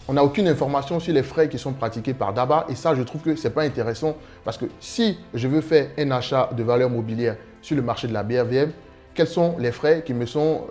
On n'a aucune information sur les frais qui sont pratiqués par DABA et ça, je trouve que ce n'est pas intéressant parce que si je veux faire un achat de valeurs mobilières sur le marché de la BRVM, quels sont les frais qui me sont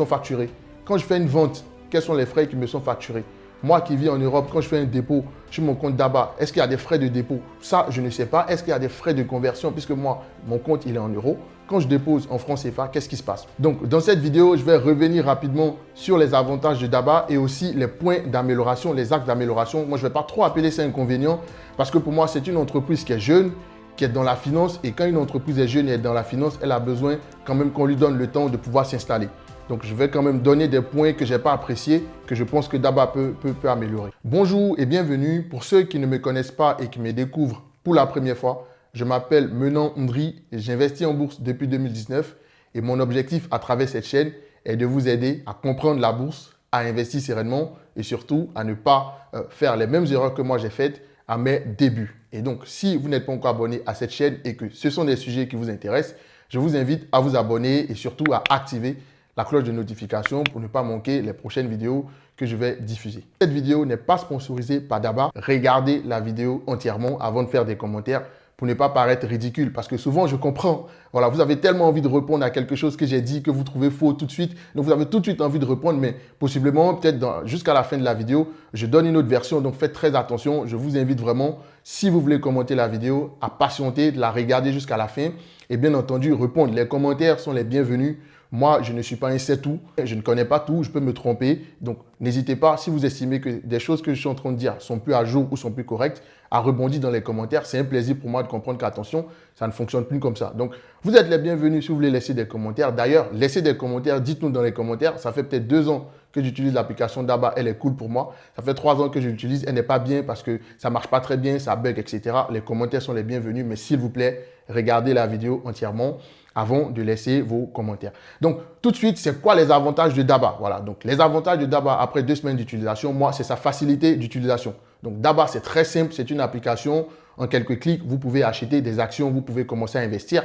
facturés? Quand je fais une vente, quels sont les frais qui me sont facturés? Moi qui vis en Europe, quand je fais un dépôt sur mon compte DABA, est-ce qu'il y a des frais de dépôt? Ça, je ne sais pas. Est-ce qu'il y a des frais de conversion puisque moi, mon compte, il est en euros? Quand je dépose en francs CFA, qu'est-ce qui se passe? Donc, dans cette vidéo, je vais revenir rapidement sur les avantages de DABA et aussi les points d'amélioration, les axes d'amélioration. Moi, je ne vais pas trop appeler ça inconvénient parce que pour moi, c'est une entreprise qui est jeune, qui est dans la finance. Et quand une entreprise est jeune et est dans la finance, elle a besoin quand même qu'on lui donne le temps de pouvoir s'installer. Donc, je vais quand même donner des points que je n'ai pas appréciés, que je pense que DABA peut améliorer. Bonjour et bienvenue. Pour ceux qui ne me connaissent pas et qui me découvrent pour la première fois, je m'appelle Menon Ndri et j'investis en bourse depuis 2019. Et mon objectif à travers cette chaîne est de vous aider à comprendre la bourse, à investir sereinement et surtout à ne pas faire les mêmes erreurs que moi j'ai faites à mes débuts. Et donc, si vous n'êtes pas encore abonné à cette chaîne et que ce sont des sujets qui vous intéressent, je vous invite à vous abonner et surtout à activer la cloche de notification pour ne pas manquer les prochaines vidéos que je vais diffuser. Cette vidéo n'est pas sponsorisée par DABA. Regardez la vidéo entièrement avant de faire des commentaires pour ne pas paraître ridicule. Parce que souvent, je comprends, voilà, vous avez tellement envie de répondre à quelque chose que j'ai dit, que vous trouvez faux tout de suite. Donc, vous avez tout de suite envie de répondre, mais possiblement, peut-être jusqu'à la fin de la vidéo, je donne une autre version. Donc, faites très attention. Je vous invite vraiment, si vous voulez commenter la vidéo, à patienter, de la regarder jusqu'à la fin. Et bien entendu, répondre. Les commentaires sont les bienvenus. Moi, je ne suis pas un sais-tout, je ne connais pas tout, je peux me tromper. Donc, n'hésitez pas, si vous estimez que des choses que je suis en train de dire sont plus à jour ou sont plus correctes, à rebondir dans les commentaires. C'est un plaisir pour moi de comprendre qu'attention, ça ne fonctionne plus comme ça. Donc, vous êtes les bienvenus si vous voulez laisser des commentaires. D'ailleurs, laissez des commentaires, dites-nous dans les commentaires. Ça fait peut-être 2 ans que j'utilise l'application DABA, elle est cool pour moi. Ça fait 3 ans que je l'utilise, elle n'est pas bien parce que ça ne marche pas très bien, ça bug, etc. Les commentaires sont les bienvenus, mais s'il vous plaît, regardez la vidéo entièrement avant de laisser vos commentaires. Donc, tout de suite, c'est quoi les avantages de DABA? Voilà, donc les avantages de DABA après 2 semaines d'utilisation, moi, c'est sa facilité d'utilisation. Donc, DABA, c'est très simple, c'est une application. En quelques clics, vous pouvez acheter des actions, vous pouvez commencer à investir.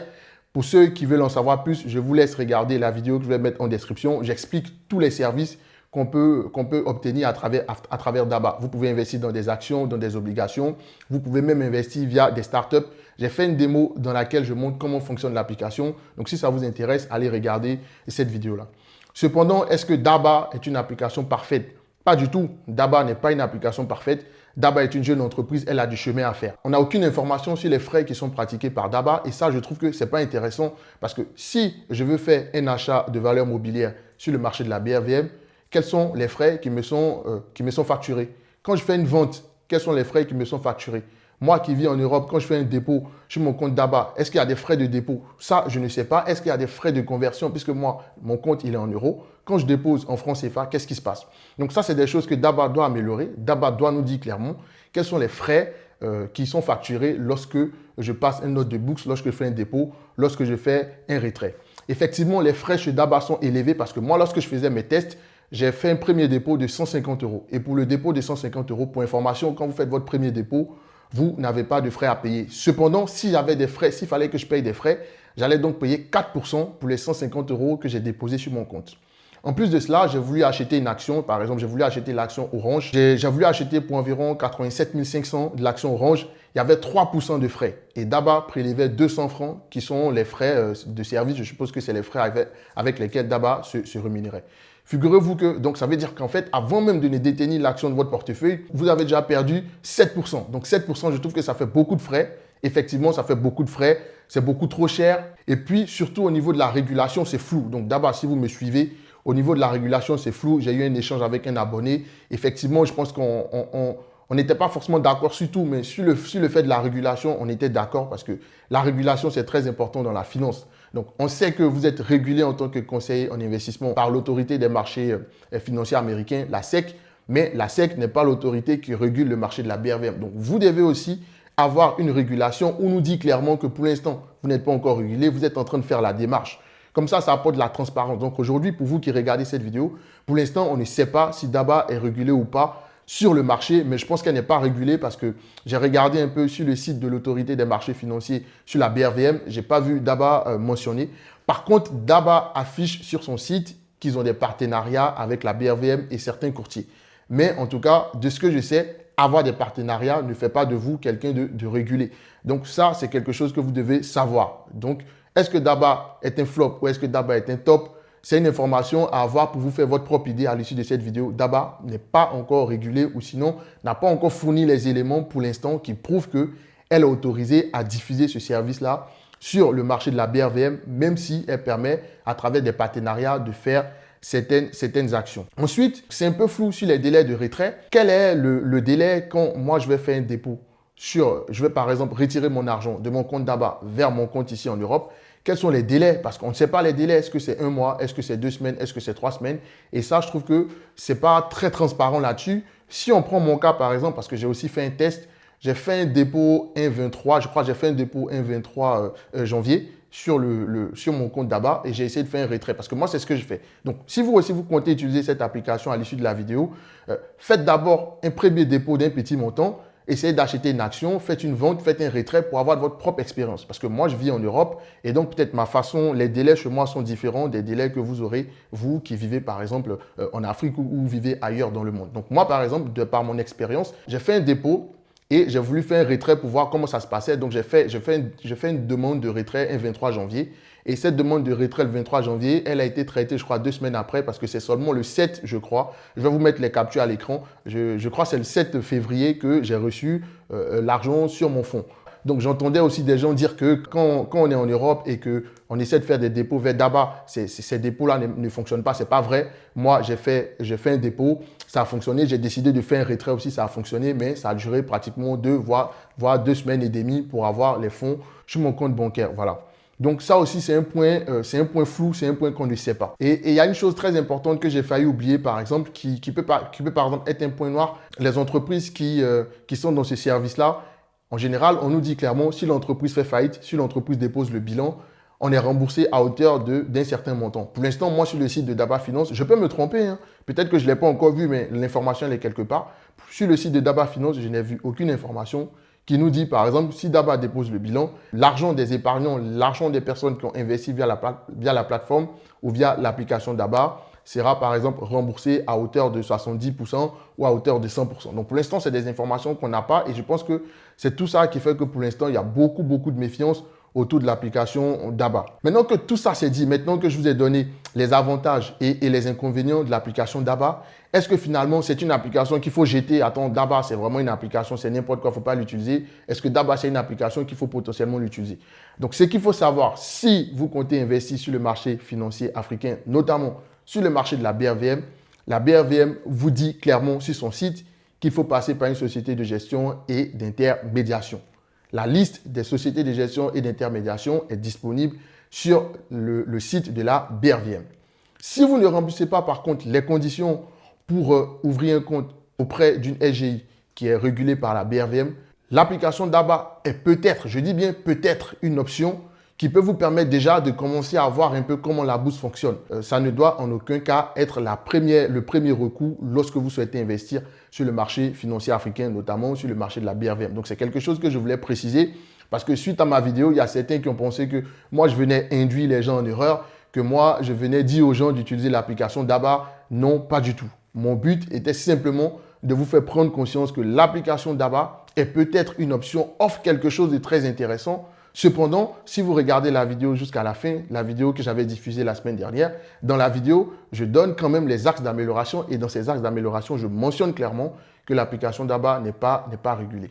Pour ceux qui veulent en savoir plus, je vous laisse regarder la vidéo que je vais mettre en description. J'explique tous les services qu'on peut obtenir à travers DABA. Vous pouvez investir dans des actions, dans des obligations. Vous pouvez même investir via des startups. J'ai fait une démo dans laquelle je montre comment fonctionne l'application. Donc, si ça vous intéresse, allez regarder cette vidéo-là. Cependant, est-ce que DABA est une application parfaite? Pas du tout. DABA n'est pas une application parfaite. DABA est une jeune entreprise, elle a du chemin à faire. On n'a aucune information sur les frais qui sont pratiqués par DABA et ça, je trouve que ce n'est pas intéressant parce que si je veux faire un achat de valeurs mobilières sur le marché de la BRVM, quels sont les frais qui me sont facturés? Quand je fais une vente, quels sont les frais qui me sont facturés? Moi qui vis en Europe, quand je fais un dépôt sur mon compte DABA, est-ce qu'il y a des frais de dépôt? Ça, je ne sais pas. Est-ce qu'il y a des frais de conversion puisque moi, mon compte, il est en euros? Quand je dépose en francs CFA, qu'est-ce qui se passe? Donc ça, c'est des choses que DABA doit améliorer. DABA doit nous dire clairement quels sont les frais qui sont facturés lorsque je passe une note de bourse, lorsque je fais un dépôt, lorsque je fais un retrait. Effectivement, les frais chez DABA sont élevés parce que moi, lorsque je faisais mes tests, j'ai fait un premier dépôt de 150 €. Et pour le dépôt de 150 €, pour information, quand vous faites votre premier dépôt, vous n'avez pas de frais à payer. Cependant, s'il y avait des frais, s'il fallait que je paye des frais, j'allais donc payer 4% pour les 150 € que j'ai déposés sur mon compte. En plus de cela, j'ai voulu acheter une action. Par exemple, j'ai voulu acheter l'action Orange. J'ai voulu acheter pour environ 87 500 de l'action Orange. Il y avait 3% de frais. Et DABA prélevait 200 francs qui sont les frais de service. Je suppose que c'est les frais avec lesquels DABA se rémunérait. Figurez-vous que, donc ça veut dire qu'en fait, avant même de ne détenir l'action de votre portefeuille, vous avez déjà perdu 7%. Donc 7%, je trouve que ça fait beaucoup de frais. Effectivement, ça fait beaucoup de frais. C'est beaucoup trop cher. Et puis, surtout au niveau de la régulation, c'est flou. Donc d'abord, si vous me suivez, au niveau de la régulation, c'est flou. J'ai eu un échange avec un abonné. Effectivement, je pense qu'on n'était pas forcément d'accord sur tout, mais sur le fait de la régulation, on était d'accord parce que la régulation, c'est très important dans la finance. Donc, on sait que vous êtes régulé en tant que conseiller en investissement par l'autorité des marchés financiers américains, la SEC, mais la SEC n'est pas l'autorité qui régule le marché de la BRVM. Donc, vous devez aussi avoir une régulation où on nous dit clairement que pour l'instant, vous n'êtes pas encore régulé, vous êtes en train de faire la démarche. Comme ça apporte de la transparence. Donc, aujourd'hui, pour vous qui regardez cette vidéo, pour l'instant, on ne sait pas si DABA est régulé ou pas sur le marché, mais je pense qu'elle n'est pas régulée parce que j'ai regardé un peu sur le site de l'autorité des marchés financiers sur la BRVM, je n'ai pas vu DABA mentionné. Par contre, DABA affiche sur son site qu'ils ont des partenariats avec la BRVM et certains courtiers. Mais en tout cas, de ce que je sais, avoir des partenariats ne fait pas de vous quelqu'un de régulé. Donc ça, c'est quelque chose que vous devez savoir. Donc, est-ce que Daba est un flop ou est-ce que Daba est un top? C'est une information à avoir pour vous faire votre propre idée à l'issue de cette vidéo. Daba n'est pas encore régulé ou sinon n'a pas encore fourni les éléments pour l'instant qui prouvent qu'elle est autorisée à diffuser ce service-là sur le marché de la BRVM, même si elle permet à travers des partenariats de faire certaines actions. Ensuite, c'est un peu flou sur les délais de retrait. Quel est le délai quand moi je vais faire un dépôt je vais par exemple retirer mon argent de mon compte Daba vers mon compte ici en Europe? Quels sont les délais? Parce qu'on ne sait pas les délais. Est-ce que c'est 1 mois? Est-ce que c'est 2 semaines? Est-ce que c'est 3 semaines? Et ça, je trouve que ce n'est pas très transparent là-dessus. Si on prend mon cas par exemple, parce que j'ai aussi fait un test, j'ai fait un dépôt 1,23, je crois que j'ai fait un dépôt 1,23 janvier sur mon compte Daba et j'ai essayé de faire un retrait parce que moi, c'est ce que je fais. Donc, si vous aussi, vous comptez utiliser cette application à l'issue de la vidéo, faites d'abord un premier dépôt d'un petit montant, essayez d'acheter une action, faites une vente, faites un retrait pour avoir votre propre expérience. Parce que moi, je vis en Europe et donc peut-être ma façon, les délais chez moi sont différents des délais que vous aurez, vous qui vivez par exemple en Afrique ou vivez ailleurs dans le monde. Donc moi, par exemple, de par mon expérience, j'ai fait un dépôt et j'ai voulu faire un retrait pour voir comment ça se passait. Donc, j'ai fait une demande de retrait un 23 janvier. Et cette demande de retrait le 23 janvier, elle a été traitée, je crois, 2 semaines après parce que c'est seulement le 7, je crois. Je vais vous mettre les captures à l'écran. Je crois que c'est le 7 février que j'ai reçu l'argent sur mon fonds. Donc, j'entendais aussi des gens dire que quand on est en Europe et qu'on essaie de faire des dépôts vers Daba, ces dépôts-là ne fonctionnent pas. Ce n'est pas vrai. Moi, j'ai fait un dépôt, ça a fonctionné. J'ai décidé de faire un retrait aussi, ça a fonctionné, mais ça a duré pratiquement 2 voire 2 semaines et demie pour avoir les fonds sur mon compte bancaire. Voilà. Donc ça aussi, c'est un point flou, c'est un point qu'on ne sait pas. Et il y a une chose très importante que j'ai failli oublier, par exemple, qui peut par exemple être un point noir. Les entreprises qui sont dans ce service-là, en général, on nous dit clairement, si l'entreprise fait faillite, si l'entreprise dépose le bilan, on est remboursé à hauteur d'un certain montant. Pour l'instant, moi, sur le site de Daba Finance, je peux me tromper, hein. Peut-être que je ne l'ai pas encore vu, mais l'information, elle est quelque part. Sur le site de Daba Finance, je n'ai vu aucune information qui nous dit, par exemple, si Daba dépose le bilan, l'argent des épargnants, l'argent des personnes qui ont investi via la plateforme ou via l'application Daba sera, par exemple, remboursé à hauteur de 70% ou à hauteur de 100%. Donc, pour l'instant, c'est des informations qu'on n'a pas et je pense que c'est tout ça qui fait que pour l'instant, il y a beaucoup de méfiance autour de l'application Daba. Maintenant que tout ça c'est dit, maintenant que je vous ai donné les avantages et les inconvénients de l'application Daba, est-ce que finalement c'est une application qu'il faut jeter? Attends, Daba c'est vraiment une application, c'est n'importe quoi, il ne faut pas l'utiliser. Est-ce que Daba c'est une application qu'il faut potentiellement l'utiliser? Donc ce qu'il faut savoir, si vous comptez investir sur le marché financier africain, notamment sur le marché de la BRVM vous dit clairement sur son site qu'il faut passer par une société de gestion et d'intermédiation. La liste des sociétés de gestion et d'intermédiation est disponible sur le site de la BRVM. Si vous ne remplissez pas par contre les conditions pour ouvrir un compte auprès d'une SGI qui est régulée par la BRVM, l'application Daba est peut-être, je dis bien peut-être, une option qui peut vous permettre déjà de commencer à voir un peu comment la bourse fonctionne. Ça ne doit en aucun cas être le premier recours lorsque vous souhaitez investir sur le marché financier africain, notamment sur le marché de la BRVM. Donc, c'est quelque chose que je voulais préciser parce que suite à ma vidéo, il y a certains qui ont pensé que moi, je venais induire les gens en erreur, que moi, je venais dire aux gens d'utiliser l'application Daba. Non, pas du tout. Mon but était simplement de vous faire prendre conscience que l'application Daba est peut-être une option, offre quelque chose de très intéressant. Cependant, si vous regardez la vidéo jusqu'à la fin, la vidéo que j'avais diffusée la semaine dernière, dans la vidéo, je donne quand même les axes d'amélioration et dans ces axes d'amélioration, je mentionne clairement que l'application Daba n'est pas régulée.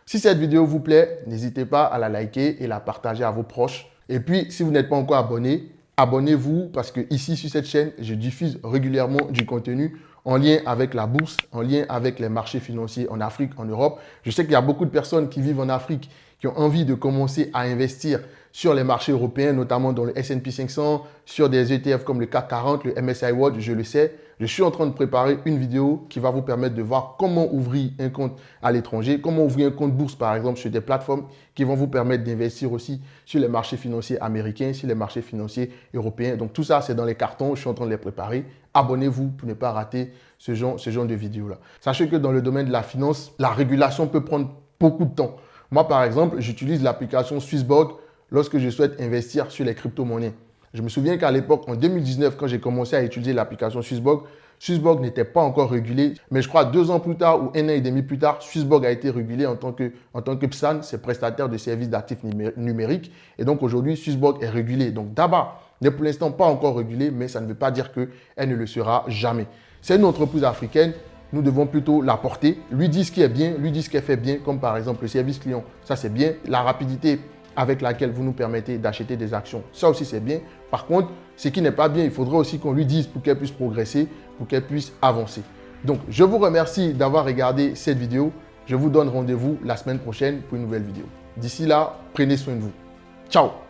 Si cette vidéo vous plaît, n'hésitez pas à la liker et la partager à vos proches. Et puis, si vous n'êtes pas encore abonné, abonnez-vous parce que ici, sur cette chaîne, je diffuse régulièrement du contenu en lien avec la bourse, en lien avec les marchés financiers en Afrique, en Europe. Je sais qu'il y a beaucoup de personnes qui vivent en Afrique qui ont envie de commencer à investir sur les marchés européens, notamment dans le S&P 500, sur des ETF comme le CAC 40, le MSCI World, je le sais. Je suis en train de préparer une vidéo qui va vous permettre de voir comment ouvrir un compte à l'étranger, comment ouvrir un compte bourse, par exemple, sur des plateformes qui vont vous permettre d'investir aussi sur les marchés financiers américains, sur les marchés financiers européens. Donc, tout ça, c'est dans les cartons. Je suis en train de les préparer. Abonnez-vous pour ne pas rater ce genre de vidéos-là. Sachez que dans le domaine de la finance, la régulation peut prendre beaucoup de temps. Moi, par exemple, j'utilise l'application Swissborg lorsque je souhaite investir sur les crypto-monnaies. Je me souviens qu'à l'époque, en 2019, quand j'ai commencé à utiliser l'application Swissborg, Swissborg n'était pas encore régulé, mais je crois 2 ans plus tard ou 1 an et demi plus tard, Swissborg a été régulé en tant que PSAN, c'est prestataire de services d'actifs numériques. Et donc aujourd'hui, Swissborg est régulé. Donc Daba n'est pour l'instant pas encore régulée, mais ça ne veut pas dire qu'elle ne le sera jamais. C'est une entreprise africaine. Nous devons plutôt la porter, lui dire ce qui est bien, lui dire ce qu'elle fait bien, comme par exemple le service client, ça c'est bien. La rapidité avec laquelle vous nous permettez d'acheter des actions, ça aussi c'est bien. Par contre, ce qui n'est pas bien, il faudrait aussi qu'on lui dise pour qu'elle puisse progresser, pour qu'elle puisse avancer. Donc, je vous remercie d'avoir regardé cette vidéo. Je vous donne rendez-vous la semaine prochaine pour une nouvelle vidéo. D'ici là, prenez soin de vous. Ciao!